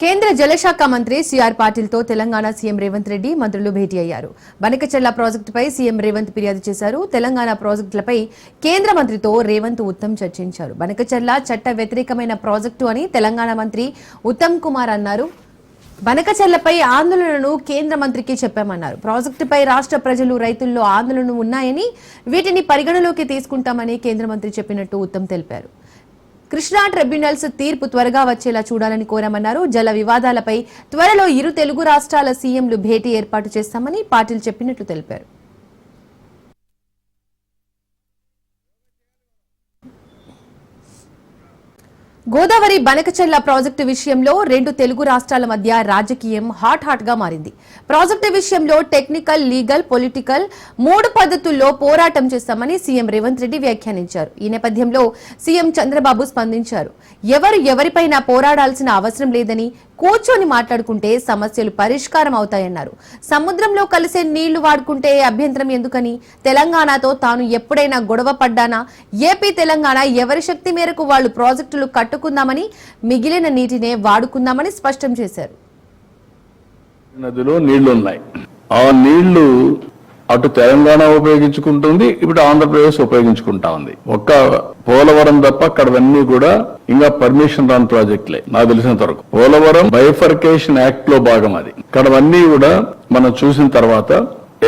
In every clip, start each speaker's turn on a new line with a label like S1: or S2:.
S1: కేంద్ర జలశాఖ మంత్రి CR పాటిల్తో Telangana CM Revanth Reddy మంత్రులు భేటీ అయ్యారు. బనకచెర్ల ప్రాజెక్టుపై సీఎం రేవంత్ ఫిర్యాదు చేశారు. తెలంగాణ ప్రాజెక్టులపై కేంద్ర మంత్రితో రేవంత్ ఉత్తమ్ చర్చించారు. బనకచెర్ల చట్ట వ్యతిరేకమైన ప్రాజెక్టు అని తెలంగాణ మంత్రి ఉత్తమ్ కుమార్ అన్నారు. బనకచెర్లపై ఆందోళనను కేంద్ర మంత్రికి చెప్పామన్నారు. ప్రాజెక్టుపై రాష్ట్ర ప్రజలు రైతుల్లో ఆందోళనలు ఉన్నాయని వీటిని పరిగణలోకి తీసుకుంటామని కేంద్ర మంత్రి చెప్పినట్టు ఉత్తమ్ తెలిపారు. కృష్ణా ట్రిబ్యునల్స్ తీర్పు త్వరగా వచ్చేలా చూడాలని కోరామన్నారు. జల వివాదాలపై త్వరలో ఇరు తెలుగు రాష్ట్రాల సీఎంలు భేటీ ఏర్పాటు చేస్తామని పాటిల్ చెప్పినట్లు తెలిపారు. గోదావరి బనకచెర్ల ప్రాజెక్టు విషయంలో రెండు తెలుగు రాష్ట్రాల మధ్య రాజకీయం హాట్ గా మారింది. ప్రాజెక్టు విషయంలో టెక్నికల్, లీగల్, పొలిటికల్ 3 పద్ధతుల్లో పోరాటం చేస్తామని సీఎం రేవంత్ రెడ్డి వ్యాఖ్యానించారు. ఈ నేపథ్యంలో సీఎం చంద్రబాబు స్పందించారు. ఎవరిపైనా పోరాడాల్సిన అవసరం లేదని, కూర్చొని మాట్లాడుకుంటే సమస్యలు పరిష్కారం అవుతాయన్నారు. సముద్రంలో కలిసే నీళ్లు వాడుకుంటే అభ్యంతరం ఎందుకని, తెలంగాణతో తాను ఎప్పుడైనా గొడవ పడ్డానా, ఏపీ తెలంగాణ ఎవరి శక్తి మేరకు వాళ్లు ప్రాజెక్టులు కట్టుకుందామని, మిగిలిన నీటినే వాడుకుందామని స్పష్టం చేశారు.
S2: నదిలో నీళ్లున్నాయి, ఆ నీళ్లు అటు తెలంగాణ ఉపయోగించుకుంటుంది, ఇప్పుడు ఆంధ్రప్రదేశ్ ఉపయోగించుకుంటా ఉంది. ఒక్క పోలవరం తప్ప అక్కడవన్నీ కూడా ఇంకా పర్మిషన్ రాని ప్రాజెక్టులే నాకు తెలిసినంత వరకు. పోలవరం బైఫర్కేషన్ యాక్ట్ లో భాగం అది. ఇక్కడవన్నీ కూడా మనం చూసిన తర్వాత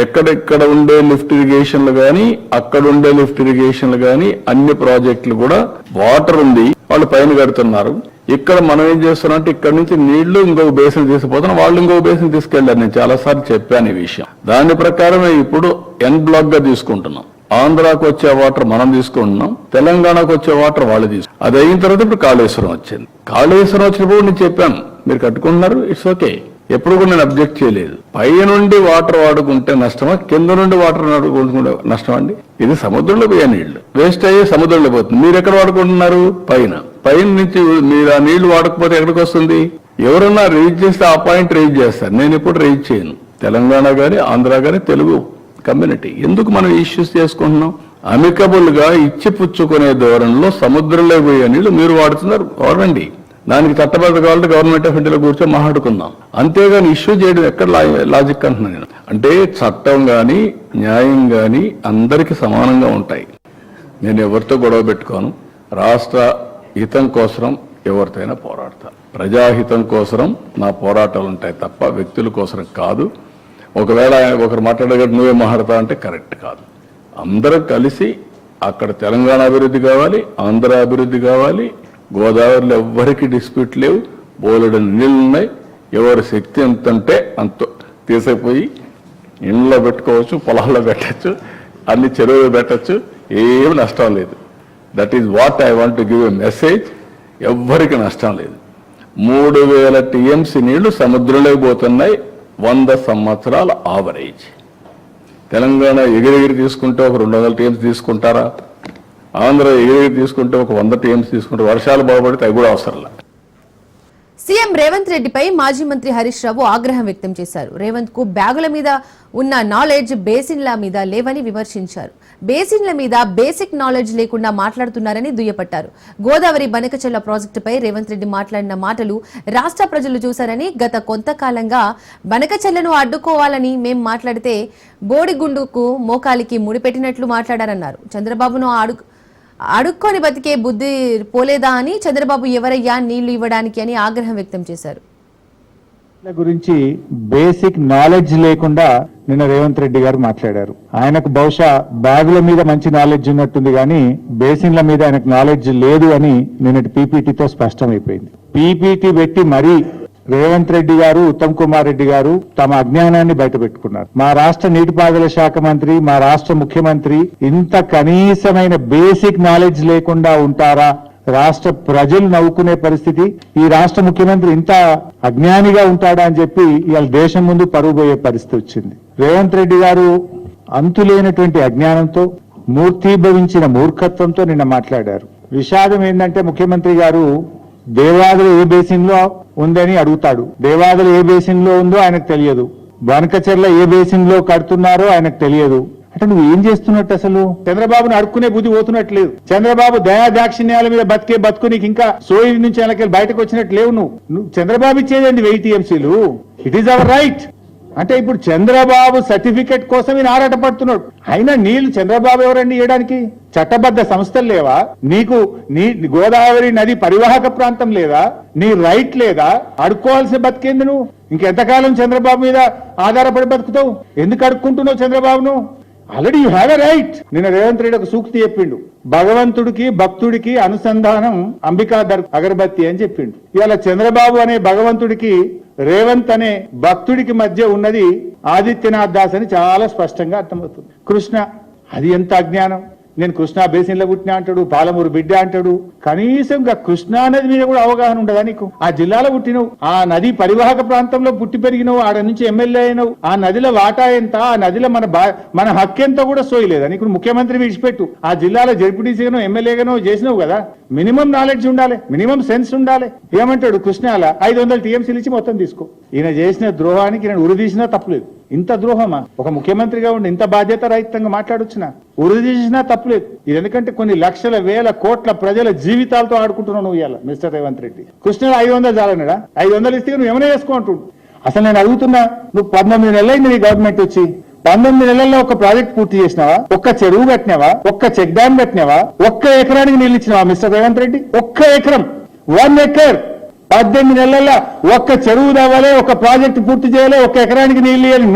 S2: ఎక్కడెక్కడ ఉండే లిఫ్ట్ ఇరిగేషన్లు గాని, అక్కడ ఉండే లిఫ్ట్ ఇరిగేషన్లు గాని, అన్ని ప్రాజెక్టులు కూడా వాటర్ ఉంది, వాళ్ళు పైన కడుతున్నారు. ఇక్కడ మనం ఏం చేస్తున్నాం అంటే ఇక్కడ నుంచి నీళ్లు ఇంకొక బేసిన్ తీసుకుపోతున్నాం, వాళ్ళు ఇంకొక బేసిన్ తీసుకెళ్లారు. నేను చాలా సార్లు చెప్పాను ఈ విషయం. దాని ప్రకారమే ఇప్పుడు ఎన్ బ్లాక్ గా తీసుకుంటున్నాం. ఆంధ్రాకు వచ్చే వాటర్ మనం తీసుకుంటున్నాం, తెలంగాణకు వచ్చే వాటర్ వాళ్ళు తీసుకుంటాం. అది అయిన తర్వాత ఇప్పుడు కాళేశ్వరం వచ్చింది. కాళేశ్వరం వచ్చినప్పుడు నేను చెప్పాను, మీరు కట్టుకుంటున్నారు, ఇట్స్ ఓకే, ఎప్పుడు కూడా నేను అబ్జెక్ట్ చేయలేదు. పై నుండి వాటర్ వాడుకుంటే నష్టమా, కింద నుండి వాటర్ వాడుకుంటే నష్టం అండి? ఇది సముద్రంలో పోయే నీళ్లు వేస్ట్ అయ్యే సముద్రంలో పోతుంది. మీరు ఎక్కడ వాడుకుంటున్నారు? పైన నుంచి మీరు ఆ నీళ్లు వాడకపోతే ఎక్కడికి వస్తుంది? ఎవరన్నా రీచ్ చేస్తే ఆ పాయింట్ రీచ్ చేస్తారు. నేను ఎప్పుడు రీచ్ చేయను. తెలంగాణ గాని, ఆంధ్ర గాని, తెలుగు కమ్యూనిటీ ఎందుకు మనం ఇష్యూస్ చేసుకుంటున్నాం? అమికబుల్ గా ఇచ్చి పుచ్చుకునే ధోరణిలో సముద్రంలో పోయే నీళ్లు మీరు వాడుతున్నారు, వాడండి. దానికి చట్టబద్ధ కావాలంటే గవర్నమెంట్ ఆఫ్ ఇండియాలో కూర్చొని మాట్లాడుకుందాం. అంతేగాని ఇష్యూ చేయడం ఎక్కడ లాజిక్ అంటున్నాను నేను. అంటే చట్టం గాని, న్యాయం గాని అందరికీ సమానంగా ఉంటాయి. నేను ఎవరితో గొడవ పెట్టుకోను. రాష్ట్ర హితం కోసం ఎవరితోనైనా పోరాడతా. ప్రజాహితం కోసం నా పోరాటాలు ఉంటాయి తప్ప వ్యక్తుల కోసం కాదు. ఒకవేళ ఒకరు మాట్లాడగట్టు నువ్వే మాట్లాడతా అంటే కరెక్ట్ కాదు. అందరం కలిసి అక్కడ తెలంగాణ అభివృద్ధి కావాలి, ఆంధ్ర అభివృద్ధి కావాలి. గోదావరిలో ఎవ్వరికి డిస్ప్యూట్ లేవు, బోలెడు నీళ్లు ఉన్నాయి. ఎవరి శక్తి ఎంతంటే అంత తీసిపోయి ఇంట్లో పెట్టుకోవచ్చు, పొలాల్లో పెట్టచ్చు, అన్ని చెరువులు పెట్టచ్చు, ఏమి నష్టం లేదు. That is what I want to give a message. ఎవ్వరికి నష్టం లేదు. 3000 టీఎంసీ నీళ్లు సముద్రంలోకి పోతున్నాయి, 100 సంవత్సరాల ఆవరేజ్. తెలంగాణ ఎగిరెగిరి తీసుకుంటే ఒక 200 టీఎంసీ తీసుకుంటారా? ఆంధ్ర ఎగిరెగిరి తీసుకుంటే ఒక 100 టీఎంసీ తీసుకుంటారు. వర్షాలు బాగుపడితే అవి కూడా అవసరంలా.
S1: సీఎం రేవంత్ రెడ్డిపై మాజీ మంత్రి హరీష్ రావు ఆగ్రహం వ్యక్తం చేశారు. రేవంత్ కు బ్యాగుల మీద ఉన్న నాలెడ్జ్ బేసిన్ల మీద లేవని విమర్శించారు. బేసిన్ల మీద బేసిక్ నాలెడ్జ్ లేకుండా మాట్లాడుతున్నారని దుయ్యపట్టారు. గోదావరి బనకచెర్ల ప్రాజెక్టుపై రేవంత్ రెడ్డి మాట్లాడిన మాటలు రాష్ట్ర ప్రజలు చూశారని, గత కొంతకాలంగా బనకచెర్లను అడ్డుకోవాలని మేం మాట్లాడితే బోడిగుండుకు మోకాలికి ముడిపెట్టినట్లు మాట్లాడారన్నారు. చంద్రబాబును అడుక్కొని బతికే బుద్ధి పోలేదా అని, చంద్రబాబు ఎవరయ్యా నీళ్లు ఇవ్వడానికి అని ఆగ్రహం వ్యక్తం చేశారు.
S3: గురించి బేసిక్ నాలెడ్జ్ లేకుండా నిన్న రేవంత్ రెడ్డి గారు మాట్లాడారు. ఆయనకు బహుశా బ్యాగుల మీద మంచి నాలెడ్జ్ ఉన్నట్టుంది కానీ బేసిన్ల మీద ఆయనకు నాలెడ్జ్ లేదు అని నిన్నటి పీపీటీతో స్పష్టమైపోయింది. పీపీటీ పెట్టి మరీ రేవంత్ రెడ్డి గారు, ఉత్తమ్ కుమార్ రెడ్డి గారు తమ అజ్ఞానాన్ని బయటపెట్టుకున్నారు. మా రాష్ట్ర నీటిపారుదల శాఖ మంత్రి, మా రాష్ట్ర ముఖ్యమంత్రి ఇంత కనీసమైన బేసిక్ నాలెడ్జ్ లేకుండా ఉంటారా? రాష్ట్ర ప్రజలు నవ్వుకునే పరిస్థితి. ఈ రాష్ట్ర ముఖ్యమంత్రి ఇంత అజ్ఞానిగా ఉంటాడా అని చెప్పి ఇవాళ దేశం ముందు పరువు పోయే పరిస్థితి వచ్చింది. రేవంత్ రెడ్డి గారు అంతులేనటువంటి అజ్ఞానంతో, మూర్తీభవించిన మూర్ఖత్వంతో నిన్న మాట్లాడారు. విషాదం ఏంటంటే ముఖ్యమంత్రి గారు దేవాదులు ఏ బేసిన్ లో ఉందని అడుగుతాడు. దేవాదులు ఏ బేసిన్ లో ఉందో ఆయనకు తెలియదు. బనకచెర్ల ఏ బేసిన్ లో కడుతున్నారో ఆయనకు తెలియదు. అంటే నువ్వు ఏం చేస్తున్నట్టు అసలు? చంద్రబాబును అడుక్కునే బుద్ధి పోతున్నట్లేదు. చంద్రబాబు దయా దాక్షిణ్యాల మీద బతుకు నీకు ఇంకా సోయి నుంచి వెనకెళ్ళి బయటకు వచ్చినట్టు లేవు. నువ్వు చంద్రబాబు ఇచ్చేదండి 1000 TMCలు. It is our right. అంటే ఇప్పుడు చంద్రబాబు సర్టిఫికెట్ కోసం ఈయన ఆరాటపడుతున్నాడు. అయినా నీళ్లు చంద్రబాబు ఎవరండి ఇవ్వడానికి? చట్టబద్ధ సంస్థలు లేవా నీకు? నీ గోదావరి నది పరివాహక ప్రాంతం లేదా? నీ రైట్ లేదా? అడుక్కోవాల్సిన బతికేంది నువ్వు? ఇంకెంతకాలం చంద్రబాబు మీద ఆధారపడి బతుకుతావు? ఎందుకు అడుక్కుంటున్నావు చంద్రబాబును? Already you have a right. నిన్న రేవంత్ రెడ్డి ఒక సూక్తి చెప్పిండు, భగవంతుడికి భక్తుడికి అనుసంధానం అంబికా అగరబత్తి అని చెప్పిండు. ఇవాళ చంద్రబాబు అనే భగవంతుడికి రేవంత్ అనే భక్తుడికి మధ్య ఉన్నది ఆదిత్యనాథ్ దాస్ అని చాలా స్పష్టంగా అర్థమవుతుంది. కృష్ణ, అది ఎంత అజ్ఞానం! నేను కృష్ణా బేసిన్లో పుట్టినా అంటాడు, పాలమూరు బిడ్డ అంటాడు. కనీసం కృష్ణా నది మీద కూడా అవగాహన ఉండదా నీకు? ఆ జిల్లాలో పుట్టినవు, ఆ నది పరివాహక ప్రాంతంలో పుట్టి పెరిగినవు, ఆడ నుంచి ఎమ్మెల్యే అయినవు. ఆ నదిలో వాటా ఎంత, ఆ నదిలో మన హక్కు ఎంత కూడా సోయలేదా నీకు? ముఖ్యమంత్రి విడిచిపెట్టు, ఆ జిల్లాలో జడ్పీటీసీగానో ఎమ్మెల్యేగానో చేసినావు కదా. మినిమం నాలెడ్జ్ ఉండాలి, మినిమం సెన్స్ ఉండాలి. ఏమంటాడు కృష్ణాల 500 TMCలు ఇచ్చి మొత్తం తీసుకో. ఈయన చేసిన ద్రోహానికి నేను ఉరిదీసినా తప్పులేదు. ఇంత ద్రోహమా? ఒక ముఖ్యమంత్రిగా ఉండి ఇంత బాధ్యత రహితంగా మాట్లాడొచ్చునా? ఉరిదీసినా తప్పులేదు. ఇది ఎందుకంటే కొన్ని లక్షల వేల కోట్ల ప్రజల జీవితాలతో ఆడుకుంటున్నావు నువ్వు ఇవాళ మిస్టర్ రేవంత్ రెడ్డి. కృష్ణ 500 చాలన్నాడా? 500 ఇస్తే నువ్వు ఏమైనా చేసుకో అంటుండు. అసలు నేను అడుగుతున్నా, నువ్వు 19 నెలలైంది నీ గవర్నమెంట్ వచ్చి, 19 నెలల్లో ఒక ప్రాజెక్ట్ పూర్తి చేసినావా? ఒక్క చెరువు కట్టినావా? ఒక్క చెక్ డ్యామ్ కట్టినావా? ఒక్క ఎకరానికి నీళ్ళు ఇచ్చినావా మిస్టర్ రేవంత్ రెడ్డి? ఒక్క ఎకరం, 1 acre. 18 నెలల్లో ఒక్క చెరువు తవ్వలే, ఒక ప్రాజెక్టు పూర్తి చేయలే, ఒక్క ఎకరానికి నీళ్ళు ఇవ్వాలి.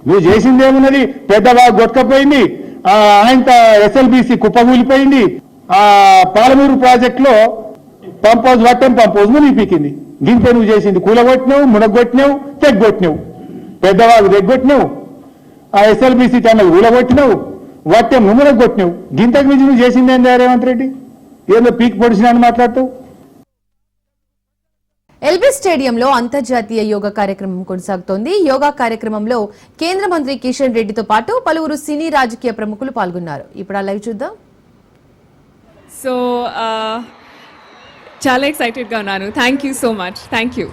S3: నువ్వు చేసింది ఏమున్నది? పెద్దవా గొట్టకపోయింది, ఆయన SLBC కుప్పగూలిపోయింది, ఆ పాలమూరు ప్రాజెక్టులో పంప్ హౌస్ మునిగిపోయింది. దీంతో నువ్వు చేసింది కూలగొట్టినావు, మునగొట్టినావు, తెగ్గొట్టినావు. పెద్దవాళ్ళు తెగ్గొట్టినావు, ఆ SLBC ఛానల్ ఊలగొట్టినావు, వట్టెం మునగొట్టినావు. గింతకు మించి నువ్వు చేసింది ఏంటి రేవంత్ రెడ్డి? ఏదో పీక్ పొడిచినా అని మాట్లాడుతావు.
S1: ఎల్బీ స్టేడియంలో అంతర్జాతీయ యోగా కార్యక్రమం కొనసాగుతోంది. యోగా కార్యక్రమంలో కేంద్ర మంత్రి కిషన్ రెడ్డితో పాటు పలువురు సినీ రాజకీయ ప్రముఖులు పాల్గొన్నారు. ఇప్పుడు ఆ లైవ్ చూద్దాం.
S4: సో చాలా ఎక్సైటెడ్గా ఉన్నాను. Thank you so much. Thank you.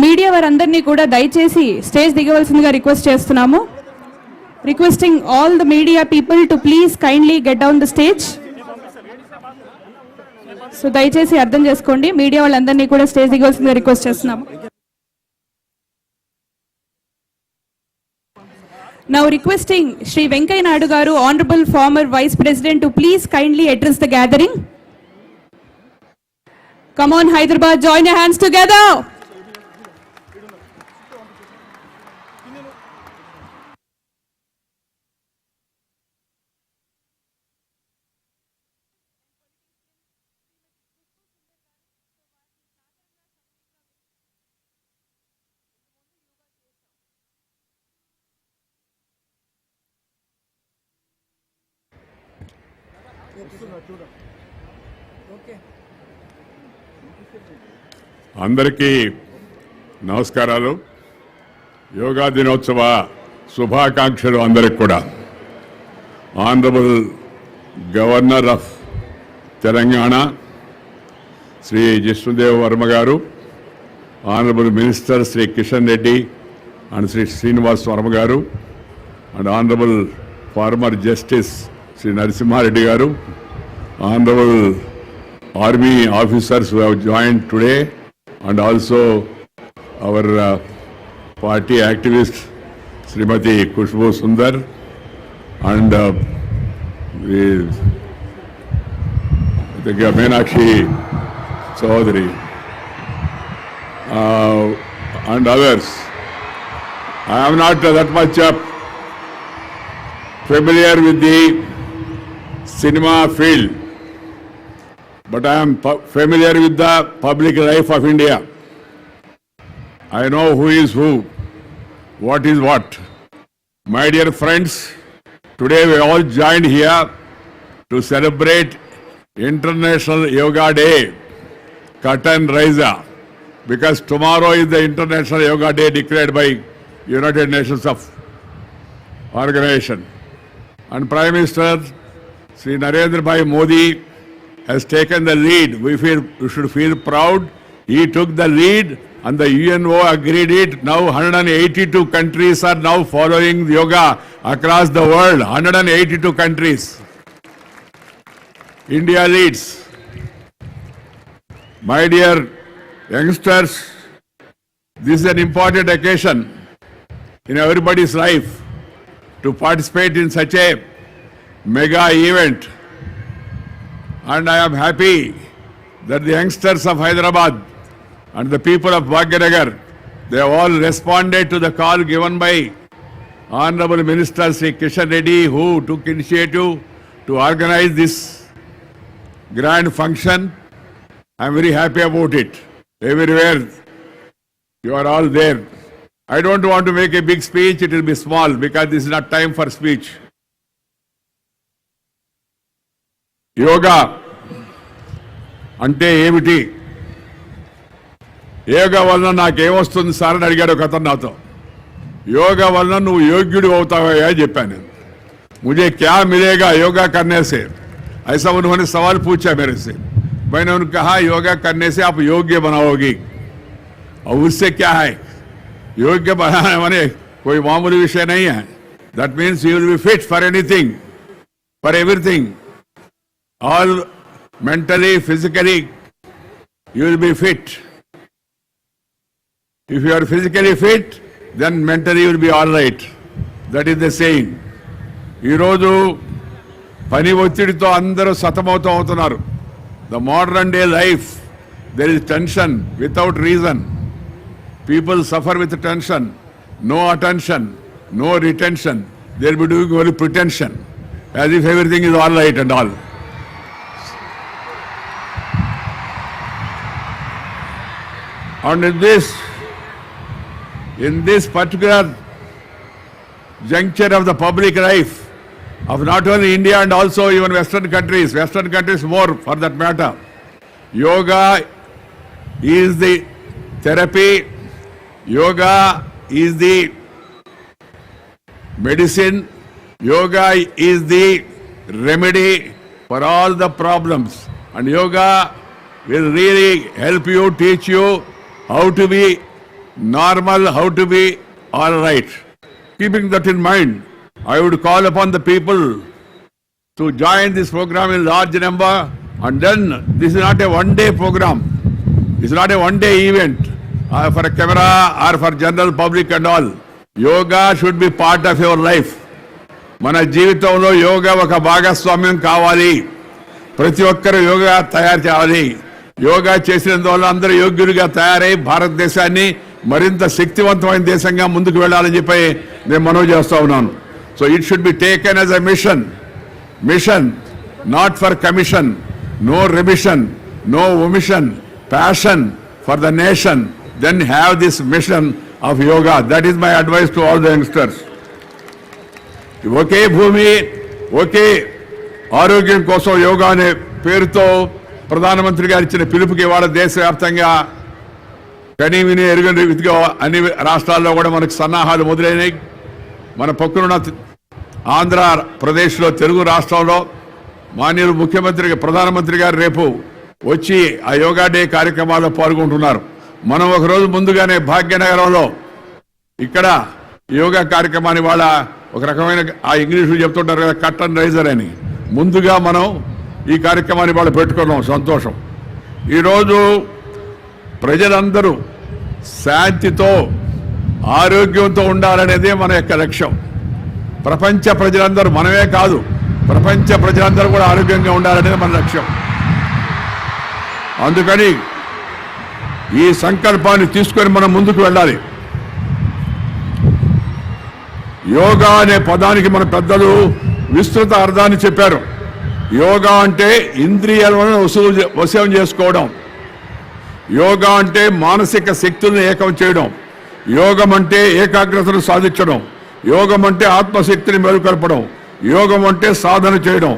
S5: Media వారందరినీ కూడా దయచేసి స్టేజ్ దిగవలసిందిగా రిక్వెస్ట్ చేస్తున్నాము. Requesting all the media people to please kindly get down the stage. So దయచేసి అర్థం చేసుకోండి, మీడియా వాళ్ళందరినీ కూడా స్టేజ్ దిగవలసిందిగా రిక్వెస్ట్ చేస్తున్నాము. Now requesting Shri Venkaiah Naidu Garu, Honorable former Vice President, to please kindly address the gathering. Come on Hyderabad, join your hands together.
S6: అందరికీ నమస్కారాలు. యోగా దినోత్సవ శుభాకాంక్షలు అందరికి కూడా. Honourable governor of Telangana Shri Jishnudev Varma గారు, honourable minister Shri Kishan Reddy and Shri Srinivas Varma గారు, and honourable former justice Shri Narasimhareddy గారు, honourable army officers who have joined today, and also our party activist Srimati Kushbu Sundar and the Meenakshi Chaudhary and others. I am not that much familiar with the cinema field, but I am familiar with the public life of India. I know who is who, what is what. My dear friends, today we all joined here to celebrate International Yoga Day, Curtain Raiser, because tomorrow is the International Yoga Day declared by United Nations of Organization. And Prime Minister Sri Narendra Bhai Modi has taken the lead. We should feel proud. He took the lead and the UNO agreed it. Now 182 countries are now following yoga across the world. 182 countries. India leads. My dear youngsters, this is an important occasion in everybody's life to participate in such a mega event. And I am happy that the youngsters of Hyderabad and the people of Bhagyanagar, they have all responded to the call given by Honorable Minister Sri Kishan Reddy, who took initiative to organize this grand function. I am very happy about it. Everywhere you are all there. I don't want to make a big speech, it will be small because this is not time for speech. Yoga అంటే ఏమిటి? యోగా వలన నాకేమొస్తుంది sir అని అడిగాడు ఒక అతను నాతో. యోగా వలన నువ్వు యోగ్యుడు అవుతావా చెప్పాను. मुझे क्या मिलेगा योगा करने से, ऐसा उन्होंने सवाल पूछा मेरे से. मैंने उन्हें कहा योगा करने से आप योग्य बनाओगे. और उससे क्या है, योग्य बनाने माने कोई मामूली विषय नहीं है. That means you will be fit for anything, for everything. All mentally, physically, you will be fit. If you are physically fit, then mentally you will be all right. That is the saying. ఈ రోజు పని ఒత్తిడితో అందరూ సతమవుతూ అవుతున్నారు. The modern day life, there is tension without reason. People suffer with tension, no attention, no retention. They will be doing only pretension, as if everything is all right and all. And in this particular juncture of the public life of not only India and also even Western countries more for that matter, yoga is the therapy, yoga is the medicine, yoga is the remedy for all the problems, and yoga will really help you, teach you how to be normal, how to be all right. Keeping that in mind, I would call upon the people to join this program in large number. And then this is not a one-day program. It's not a one-day event for a camera or for general public and all. Yoga should be part of your life. మన జీవితంలో యోగా ఒక భాగస్వామ్యం కావాలి. ప్రతి ఒక్కరూ యోగా తయారు చేయాలి. యోగా చేసినందువల్ల అందరూ యోగ్యులుగా తయారై భారతదేశాన్ని మరింత శక్తివంతమైన దేశంగా ముందుకు వెళ్ళాలని చెప్పి నేను మనవి చేస్తా ఉన్నాను. So it should be taken as a mission, not for commission, no remission, no omission, passion for the nation. Then have this mission of yoga. That is my advice to all the youngsters. ఒకే భూమి ఒకే ఆరోగ్యం కోసం యోగా అనే పేరుతో ప్రధానమంత్రి గారు ఇచ్చిన పిలుపుకి ఇవాళ దేశవ్యాప్తంగా కనీ విని ఎరుగని రీతిగా అన్ని రాష్ట్రాల్లో కూడా మనకు సన్నాహాలు మొదలైనవి. మన పక్కనున్న ఆంధ్రప్రదేశ్లో తెలుగు రాష్ట్రంలో మాన్యులు ముఖ్యమంత్రి ప్రధానమంత్రి గారు రేపు వచ్చి ఆ యోగా డే కార్యక్రమాల్లో పాల్గొంటున్నారు. మనం ఒకరోజు ముందుగానే భాగ్యనగరంలో ఇక్కడ యోగా కార్యక్రమాన్ని వాళ్ళ ఒక రకమైన ఆ ఇంగ్లీషులో చెప్తుంటారు కదా, కట్ అండ్ రైజర్ అని, ముందుగా మనం ఈ కార్యక్రమాన్ని వాళ్ళు పెట్టుకున్నాం. సంతోషం. ఈరోజు ప్రజలందరూ శాంతితో ఆరోగ్యంతో ఉండాలనేదే మన యొక్క లక్ష్యం. ప్రపంచ ప్రజలందరూ, మనమే కాదు ప్రపంచ ప్రజలందరూ కూడా ఆరోగ్యంగా ఉండాలనేది మన లక్ష్యం. అందుకని ఈ సంకల్పాన్ని తీసుకొని మనం ముందుకు వెళ్ళాలి. యోగా అనే పదానికి మన పెద్దలు విస్తృత అర్థాన్ని చెప్పారు. యోగా అంటే ఇంద్రియాలను వశం చేసుకోవడం, యోగా అంటే మానసిక శక్తులను ఏకం చేయడం, యోగం అంటే ఏకాగ్రతను సాధించడం, యోగం అంటే ఆత్మశక్తిని మేలుకొల్పడం, యోగం అంటే సాధన చేయడం,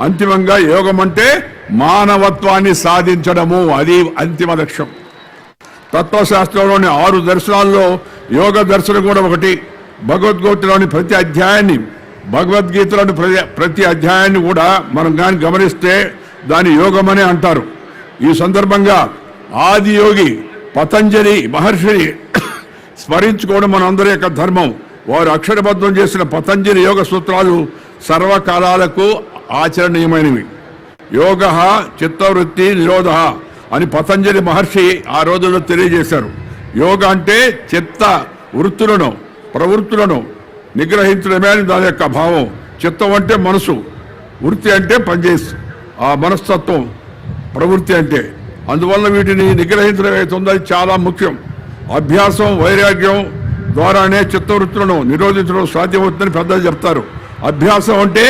S6: అంతిమంగా యోగం అంటే మానవత్వాన్ని సాధించడము. అది అంతిమ లక్ష్యం. తత్వశాస్త్రంలోని 6 దర్శనాల్లో యోగ దర్శనం కూడా ఒకటి. భగవద్గీతలోని ప్రతి అధ్యాయాన్ని కూడా మనం కానీ గమనిస్తే దాని యోగమని అంటారు. ఈ సందర్భంగా ఆది యోగి పతంజలి మహర్షిని స్మరించుకోవడం మనందరి యొక్క ధర్మం. వారు అక్షరబద్ధం చేసిన పతంజలి యోగ సూత్రాలు సర్వకాలాలకు ఆచరణీయమైనవి. యోగ చిత్తవృత్తి నిరోధ అని పతంజలి మహర్షి ఆ రోజుల్లో తెలియజేశారు. యోగ అంటే చిత్త వృత్తులను ప్రవృత్తులను నిగ్రహించడమే అని దాని యొక్క భావం. చిత్తం అంటే మనసు, వృత్తి అంటే పనిచేసి ఆ మనస్తత్వం, ప్రవృత్తి అంటే. అందువల్ల వీటిని నిగ్రహించడం అవుతుందో అది చాలా ముఖ్యం. అభ్యాసం వైరాగ్యం ద్వారానే చిత్తవృత్తులను నిరోధించడం సాధ్యమవుతుందని పెద్దలు చెప్తారు. అభ్యాసం అంటే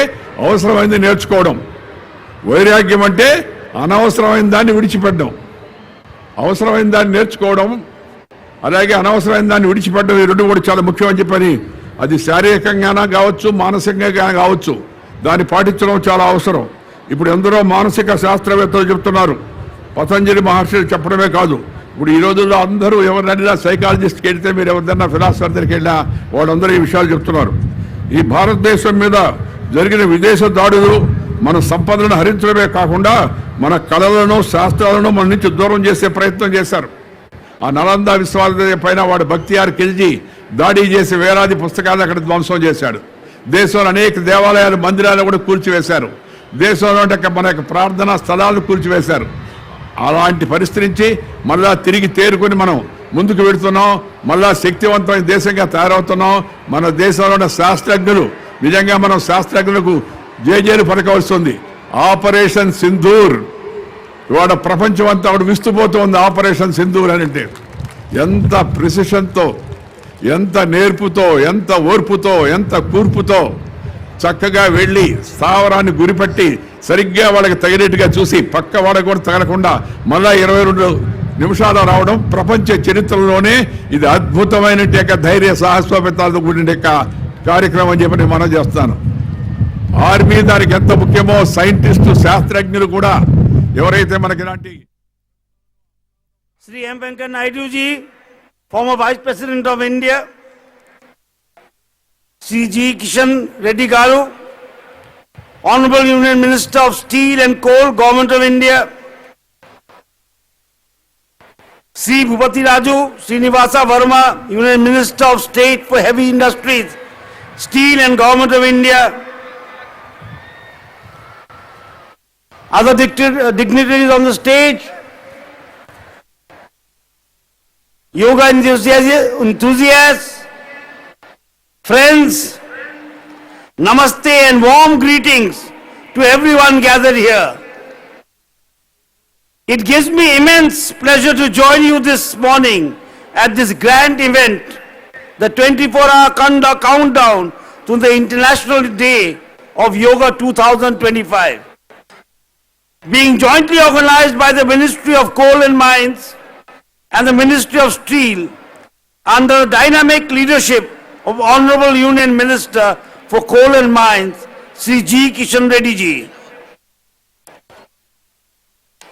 S6: అవసరమైంది నేర్చుకోవడం, వైరాగ్యం అంటే అనవసరమైన దాన్ని విడిచిపెట్టడం. అవసరమైన దాన్ని నేర్చుకోవడం, అలాగే అనవసరమైన దాన్ని విడిచిపెట్టడం, ఈ రెండు కూడా చాలా ముఖ్యమని చెప్పని, అది శారీరకంగానే కావచ్చు మానసికంగా కావచ్చు, దాన్ని పాటించడం చాలా అవసరం. ఇప్పుడు ఎందరో మానసిక శాస్త్రవేత్తలు చెప్తున్నారు, పతంజలి మహర్షులు చెప్పడమే కాదు. ఇప్పుడు ఈ రోజుల్లో అందరూ ఎవరినైనా సైకాలజిస్ట్కి వెళ్తే, మీరు ఎవరిదైనా ఫిలాసఫర్ దగ్గరికి వెళ్ళినా వాళ్ళందరూ ఈ విషయాలు చెప్తున్నారు. ఈ భారతదేశం మీద జరిగిన విదేశ దాడులు మన సంపదలను హరించడమే కాకుండా మన కళలను శాస్త్రాలను మన నుంచి దూరం చేసే ప్రయత్నం చేశారు. ఆ నలంద విశ్వవిద్యాలయం పైన వాడు బక్తియార్ ఖిల్జీ దాడి చేసి వేలాది పుస్తకాలు అక్కడ ధ్వంసం చేశాడు. దేశంలో అనేక దేవాలయాలు మందిరాలు కూడా కూల్చివేశారు. దేశంలో మన యొక్క ప్రార్థనా స్థలాలను కూల్చివేశారు. అలాంటి పరిస్థితి నుంచి మళ్ళా తిరిగి తేరుకొని మనం ముందుకు వెళుతున్నాం. మళ్ళా శక్తివంతమైన దేశంగా తయారవుతున్నాం. మన దేశంలో ఉన్న శాస్త్రజ్ఞులు, నిజంగా మనం శాస్త్రజ్ఞులకు జేజేలు పలకవలసింది. ఆపరేషన్ సింధూర్ ఇవాళ ప్రపంచం అంతా ఆవిడ విస్తుపోతుంది. ఆపరేషన్ సింధూర్ అంటే ఎంత ప్రిసిషన్తో, ఎంత నేర్పుతో, ఎంత ఓర్పుతో, ఎంత కూర్పుతో చక్కగా వెళ్ళి స్థావరాన్ని గురిపట్టి సరిగ్గా వాళ్ళకి తగినట్టుగా చూసి పక్క వాళ్ళకి కూడా తగలకుండా మళ్ళా 22 నిమిషాలు రావడం ప్రపంచ చరిత్రలోనే ఇది అద్భుతమైన ధైర్య సాహసోపేతాలతో కూడిన కార్యక్రమం అని చెప్పి మనం చేస్తాను. ఆర్మీ దానికి ఎంత ముఖ్యమో సైంటిస్టు శాస్త్రజ్ఞులు కూడా ఎవరైతే మనకి ఇలాంటి
S7: Sri M. Venkaiah Naidu ji, former Vice President of India, Sri G. Kishan Reddy Garu, Honorable Union Minister of Steel and Coal, Government of India, Sri Bhupati Raju Srinivasa Verma, Union Minister of State for Heavy Industries, Steel and Government of India, other dignitaries on the stage, yoga enthusiasts, friends, namaste and warm greetings to everyone gathered here. It gives me immense pleasure to join you this morning at this grand event, the 24-hour countdown to the International Day of Yoga 2025. Being jointly organized by the Ministry of Coal and Mines and the Ministry of Steel under the dynamic leadership of Honorable Union Minister for Coal and Mines, Sri G. Kishan Reddy ji.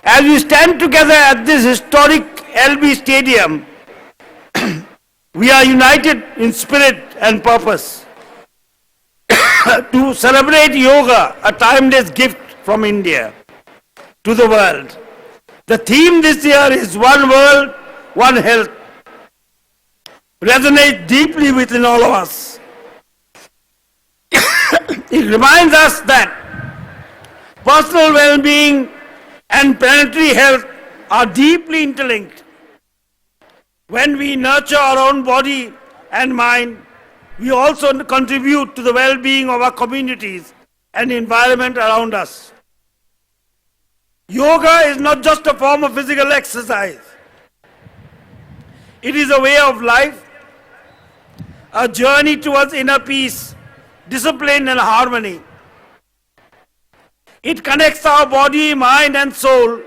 S7: As we stand together at this historic LB Stadium, we are united in spirit and purpose to celebrate yoga, a timeless gift from India to the world. The theme this year is One World, One Health. Resonates deeply within all of us. It reminds us that personal well-being and planetary health are deeply interlinked. When we nurture our own body and mind, we also contribute to the well-being of our communities and environment around us. Yoga is not just a form of physical exercise. It is a way of life, a journey towards inner peace, discipline and harmony. It connects our body, mind and soul,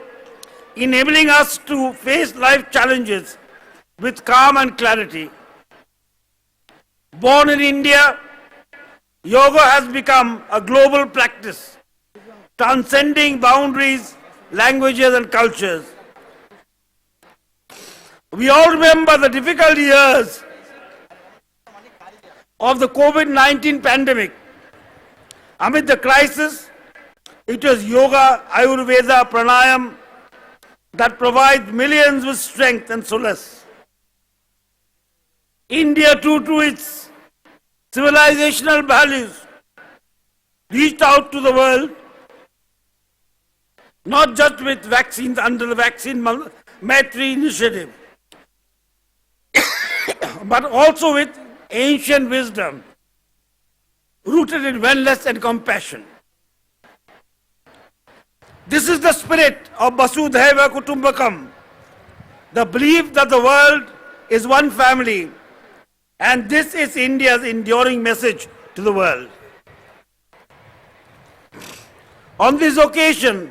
S7: enabling us to face life challenges with calm and clarity. Born in India, yoga has become a global practice, transcending boundaries, languages and cultures. We all remember the difficult years of the COVID-19 pandemic. Amid the crisis, It is yoga, Ayurveda, pranayam that provides millions with strength and solace. India, true to its civilizational values, reached out to the world, not just with vaccines under the Vaccine Maitri initiative, but also with ancient wisdom rooted in wellness and compassion. This is the spirit of Vasudhaiva Kutumbakam, the belief that the world is one family, and this is India's enduring message to the world. On this occasion,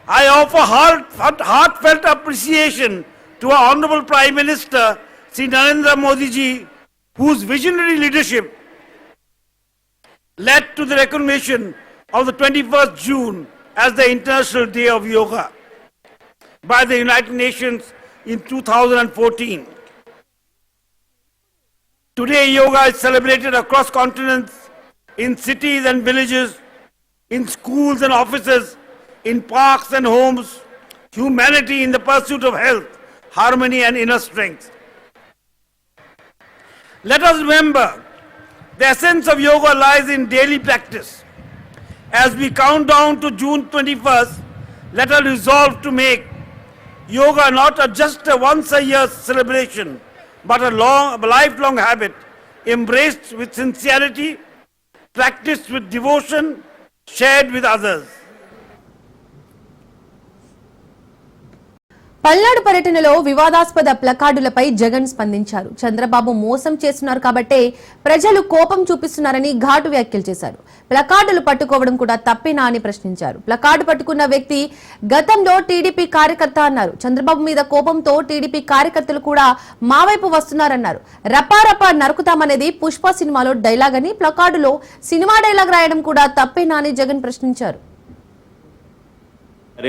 S7: I offer heartfelt appreciation to our Honorable Prime Minister, Sri Narendra Modi ji, whose visionary leadership led to the recognition of the 21st June as the International Day of Yoga by the United Nations in 2014. Today, yoga is celebrated across continents, in cities and villages, in schools and offices, in parks and homes, humanity in the pursuit of health, harmony and inner strength. Let us remember, the essence of yoga lies in daily practice. As we count down to June 21st, let us resolve to make yoga not just a once-a-year celebration, but a lifelong habit, embraced with sincerity, practiced with devotion, shared with others.
S1: Palnadu పర్యటనలో వివాదాస్పద ప్లకార్డులపై జగన్ స్పందించారు. చంద్రబాబు మోసం చేస్తున్నారు కాబట్టే ప్రజలు కోపం చూపిస్తున్నారని ఘాటు వ్యాఖ్యలు చేశారు. ప్లకార్డులు పట్టుకోవడం కూడా తప్పేనా అని ప్రశ్నించారు. ప్లకార్డు పట్టుకున్న వ్యక్తి గతంలో టీడీపీ కార్యకర్త అన్నారు. చంద్రబాబు మీద కోపంతో టీడీపీ కార్యకర్తలు కూడా మా వైపు వస్తున్నారన్నారు. రపారపా నరుకుతామనేది పుష్ప సినిమాలో డైలాగ్ అని, ప్లకార్డులో సినిమా డైలాగ్ రాయడం కూడా తప్పేనా అని జగన్ ప్రశ్నించారు.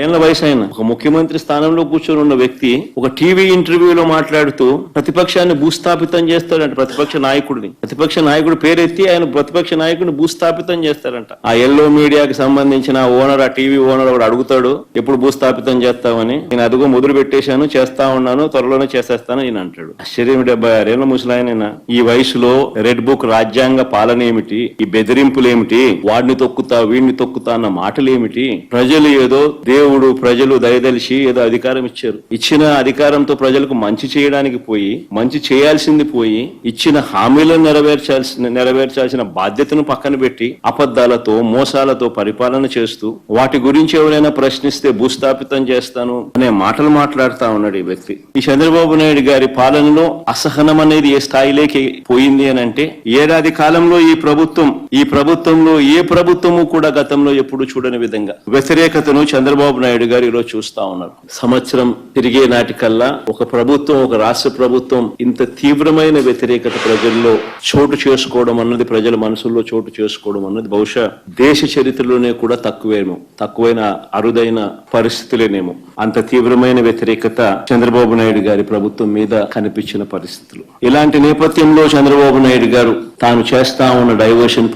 S8: ఏళ్ల వయసు అయిన ఒక ముఖ్యమంత్రి స్థానంలో కూర్చొని ఉన్న వ్యక్తి ఒక టీవీ ఇంటర్వ్యూలో మాట్లాడుతూ ప్రతిపక్షాన్ని భూస్థాపితం చేస్తాడంట. ప్రతిపక్ష నాయకుడు పేరెత్తి ఆయన ప్రతిపక్ష నాయకుడిని భూస్థాపితం చేస్తారంట. ఆ ఎల్లో మీడియాకి సంబంధించిన ఓనర్, ఆ టీవీ ఓనర్ ఒకడు అడుగుతాడు, ఎప్పుడు భూస్థాపితం చేస్తామని. నేను అదుగో మొదలు పెట్టేశాను, చేస్తా ఉన్నాను, త్వరలోనే చేసేస్తాను ఈయన అంటాడు. ఆశ్చర్యం, 76 ఏళ్ల ముసలాయన ఈ వయసులో రెడ్ బుక్ రాజ్యాంగ పాలన ఏమిటి, ఈ బెదిరింపులేమిటి, వాడిని తొక్కుతా వీడిని తొక్కుతా అన్న మాటలేమిటి? ప్రజలు ఏదో దేవుడు ప్రజలు దయదలిచి ఏదో అధికారం ఇచ్చారు. ఇచ్చిన అధికారంతో ప్రజలకు మంచి చేయడానికి పోయి, మంచి చేయాల్సింది పోయి, ఇచ్చిన హామీలను నెరవేర్చాల్సిన బాధ్యతను పక్కన పెట్టి అబద్ధాలతో మోసాలతో పరిపాలన చేస్తూ వాటి గురించి ఎవరైనా ప్రశ్నిస్తే భూస్థాపితం చేస్తాను అనే మాటలు మాట్లాడుతా ఉన్నాడు ఈ వ్యక్తి. ఈ చంద్రబాబు నాయుడు గారి పాలనలో అసహనం అనేది ఏ స్థాయిలోకి పోయింది అని అంటే, ఏడాది కాలంలో ఈ ప్రభుత్వంలో ఏ ప్రభుత్వము కూడా గతంలో ఎప్పుడు చూడని విధంగా వ్యతిరేకతను చంద్రబాబు నాయుడు గారు ఈరోజు చూస్తా ఉన్నారు. సంవత్సరం తిరిగే నాటికల్లా ఒక ప్రభుత్వం, ఒక రాష్ట్ర ప్రభుత్వం ఇంత తీవ్రమైన వ్యతిరేకత ప్రజల్లో చోటు చేసుకోవడం అన్నది, ప్రజల మనసుల్లో చోటు చేసుకోవడం అన్నది బహుశా దేశ చరిత్రలోనే కూడా తక్కువైన అరుదైన పరిస్థితులేనేమో. అంత తీవ్రమైన వ్యతిరేకత చంద్రబాబు నాయుడు గారి ప్రభుత్వం మీద కనిపించిన పరిస్థితులు. ఇలాంటి నేపథ్యంలో చంద్రబాబు నాయుడు గారు తాను చేస్తా ఉన్న డైవర్షన్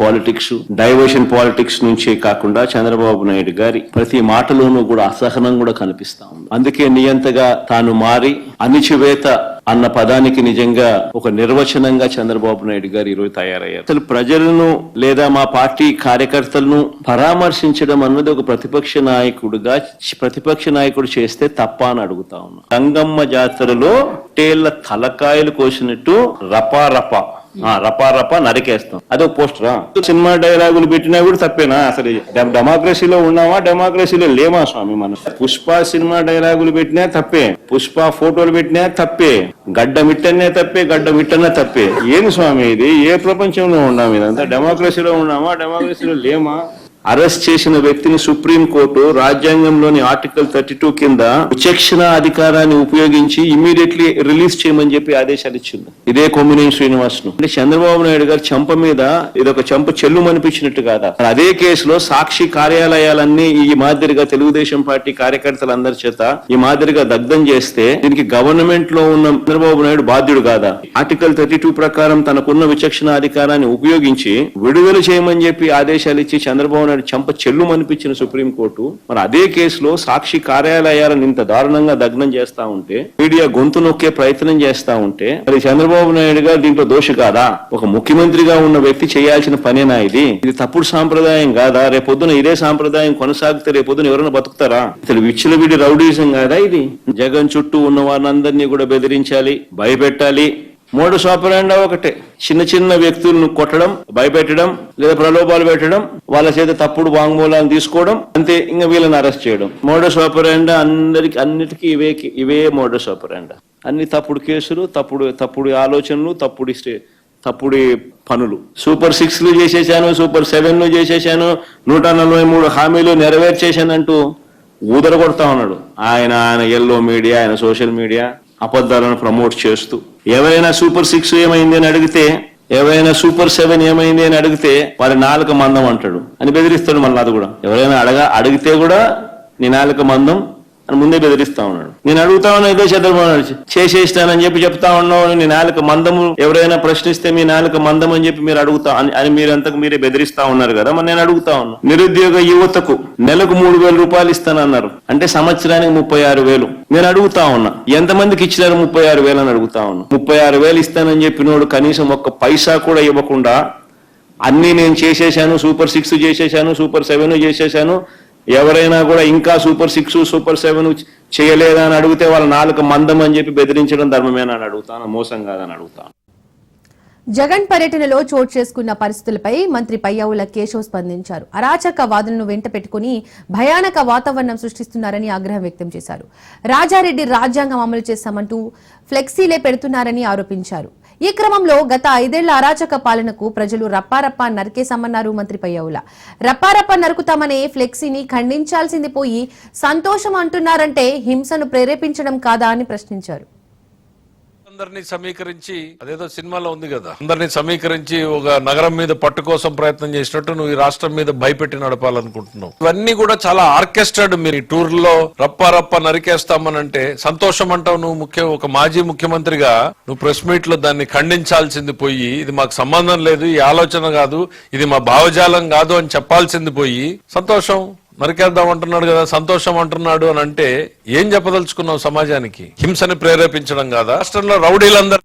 S8: పాలిటిక్స్ నుంచే కాకుండా చంద్రబాబు నాయుడు గారి ప్రతి మాటలోనూ కూడా అసహనం కూడా కనిపిస్తా ఉంది. అందుకే నియంతగా తాను మారి అణిచివేత అన్న పదానికి నిజంగా ఒక నిర్వచనంగా చంద్రబాబు నాయుడు గారు ఈరోజు తయారయ్యారు. అసలు ప్రజలను లేదా మా పార్టీ కార్యకర్తలను పరామర్శించడం అన్నది ఒక ప్రతిపక్ష నాయకుడు చేస్తే తప్ప అని అడుగుతా ఉన్నా. గంగమ్మ జాతరలో టేళ్ల తలకాయలు కోసినట్టు రపా నరికేస్తాం, అదొక పోస్టరా? సినిమా డైలాగులు పెట్టినా కూడా తప్పేనా? అసలు డెమోక్రసీలో ఉన్నామా, డెమోక్రసీలో లేమా స్వామి? మనం పుష్ప సినిమా డైలాగులు పెట్టినా తప్పే, పుష్ప ఫోటోలు పెట్టినా తప్పే, గడ్డ మిట్టనే తప్పే. ఏమి స్వామి ఇది? ఏ ప్రపంచంలో ఉన్నాం? ఇదంతా డెమోక్రసీలో ఉన్నామా, డెమోక్రసీలో లేమా? అరెస్ట్ చేసిన వ్యక్తిని సుప్రీంకోర్టు రాజ్యాంగంలోని ఆర్టికల్ 32 కింద విచక్షణ అధికారాన్ని ఉపయోగించి ఇమీడియట్లీ రిలీజ్ చేయమని చెప్పి ఆదేశాలు ఇచ్చింది. ఇదే కొమ్మినేని శ్రీనివాస్ ను. అంటే చంద్రబాబు నాయుడు గారి చెంప మీద ఇదొక చెంప చెల్లుమనిపించినట్టు కాదా? అదే కేసులో సాక్షి కార్యాలయాలన్నీ ఈ మాదిరిగా తెలుగుదేశం పార్టీ కార్యకర్తలందరి చేత ఈ మాదిరిగా దగ్ధం చేస్తే దీనికి గవర్నమెంట్ లో ఉన్న చంద్రబాబు నాయుడు బాధ్యుడు కాదా? ఆర్టికల్ 32 ప్రకారం తనకున్న విచక్షణ అధికారాన్ని ఉపయోగించి విడుదల చేయమని చెప్పి ఆదేశాలు ఇచ్చి చంద్రబాబు నాయుడు నాయుడు చెంప చెల్లు అనిపించిన సుప్రీంకోర్టు మరి అదే కేసులో సాక్షి కార్యాలయాలను ఇంత దారుణంగా దగ్నం చేస్తా ఉంటే, మీడియా గొంతు నొక్కే ప్రయత్నం చేస్తా ఉంటే, మరి చంద్రబాబు నాయుడు గారు దీంట్లో దోషి కాదా? ఒక ముఖ్యమంత్రిగా ఉన్న వ్యక్తి చేయాల్సిన పనేనా ఇది? ఇది తప్పుడు సాంప్రదాయం కాదా? రేపొద్దున ఇదే సాంప్రదాయం కొనసాగితే రేపొద్దున ఎవరైనా బతుకుతారా? ఇతను విచ్చలవిడి రౌడీజం కాదా ఇది? జగన్ చుట్టూ ఉన్న వారినందరినీ కూడా బెదిరించాలి, భయపెట్టాలి. మోడస్ ఆపరాండా ఒకటే, చిన్న చిన్న వ్యక్తులను కొట్టడం, భయపెట్టడం, లేదా ప్రలోభాలు పెట్టడం, వాళ్ళ చేత తప్పుడు వాంగ్మూలాలు తీసుకోవడం, అంతే. ఇంకా వీళ్ళని అరెస్ట్ చేయడం. మోడస్ ఆపరాండా అన్నిటికీ ఇవే మోడస్ ఆపరాండా. అన్ని తప్పుడు కేసులు, తప్పుడు ఆలోచనలు, తప్పుడు పనులు. సూపర్ 6లు చేసేశాను, సూపర్ 7లు చేసేశాను, 143 హామీలు నెరవేర్చేశానంటూ ఊదర కొడతా ఉన్నాడు. ఆయన ఎల్లో మీడియా, ఆయన సోషల్ మీడియా అబద్ధాలను ప్రమోట్ చేస్తూ, ఎవరైనా సూపర్ 6 ఏమైంది అని అడిగితే, ఎవరైనా సూపర్ 7 ఏమైంది అని అడిగితే వారి నాలుక మందం అంటాడు అని బెదిరిస్తాడు. మళ్ళీ అది కూడా ఎవరైనా అడిగితే కూడా నీ నాలుక మందం అని ముందే బెదిరిస్తా ఉన్నాడు. నేను అడుగుతా ఉన్నా ఇదే చంద్రబాబు చేసేస్తానని చెప్తా ఉన్నావు. నీ నాలుక మందము ఎవరైనా ప్రశ్నిస్తే మీ నాలుక మందం అని చెప్పి మీరు అడుగుతా అని మీరంతకు మీరే బెదిరిస్తా ఉన్నారు కదా. మరి నేను అడుగుతా ఉన్నా, నిరుద్యోగ యువతకు నెలకు 3,000 రూపాయలు ఇస్తానన్నారు, అంటే సంవత్సరానికి 36,000. నేను అడుగుతా ఉన్నా, ఎంతమందికి ఇచ్చినారు 36,000 అని అడుగుతా ఉన్నా. 36,000 ఇస్తానని చెప్పినోడు కనీసం ఒక్క పైసా కూడా ఇవ్వకుండా అన్ని నేను చేసేశాను, సూపర్ 6 చేసేశాను, సూపర్ 7 చేసేశాను, ఎవరైనా కూడా ఇంకా సూపర్ 6 సూపర్ 7 చేయలేదా అని అడిగితే వాళ్ళ నాలుక మందం అని చెప్పి బెదిరించడం ధర్మమేనా అని అడుగుతాను, మోసం కాదని అడుగుతాను.
S1: జగన్ పర్యటనలో చోటు చేసుకున్న పరిస్థితులపై మంత్రి పయ్యావుల కేశవ్ స్పందించారు. అరాచక వాదులను వెంట పెట్టుకుని భయానక వాతావరణం సృష్టిస్తున్నారని ఆగ్రహం వ్యక్తం చేశారు. రాజారెడ్డి రాజ్యాంగం అమలు చేశామంటూ ఫ్లెక్సీలే పెడుతున్నారని ఆరోపించారు. ఈ క్రమంలో గత 5 ఏళ్ల అరాచక పాలనకు ప్రజలు రప్పారప్ప నరికేశామన్నారు మంత్రి పయ్యావుల. రప్పారప్ప నరుకుతామనే ఫ్లెక్సీని ఖండించాల్సింది పోయి సంతోషం అంటున్నారంటే హింసను ప్రేరేపించడం కాదా అని ప్రశ్నించారు.
S9: అందరినీ సమీకరించి, అదేదో సినిమాలో ఉంది కదా, అందరినీ సమీకరించి ఒక నగరం మీద పట్టు కోసం ప్రయత్నం చేసినట్టు నువ్వు ఈ రాష్ట్రం మీద భయపెట్టి నడపాలనుకుంటున్నావు. ఇవన్నీ కూడా చాలా ఆర్కెస్ట్రాడ్. మీరు ఈ టూర్ లో రప్ప నరికేస్తామనంటే సంతోషం అంటావు. నువ్వు ఒక మాజీ ముఖ్యమంత్రిగా నువ్వు ప్రెస్ మీట్ లో దాన్ని ఖండించాల్సింది పోయి, ఇది మాకు సంబంధం లేదు, ఈ ఆలోచన కాదు, ఇది మా భావజాలం కాదు అని చెప్పాల్సింది పోయి సంతోషం నరికేద్దాం అంటున్నాడు కదా, సంతోషం అంటున్నాడు అని అంటే ఏం చెప్పదలుచుకున్నావు సమాజానికి? హింసని ప్రేరేపించడం కాదా? రాష్ట్రంలో రౌడీలందరూ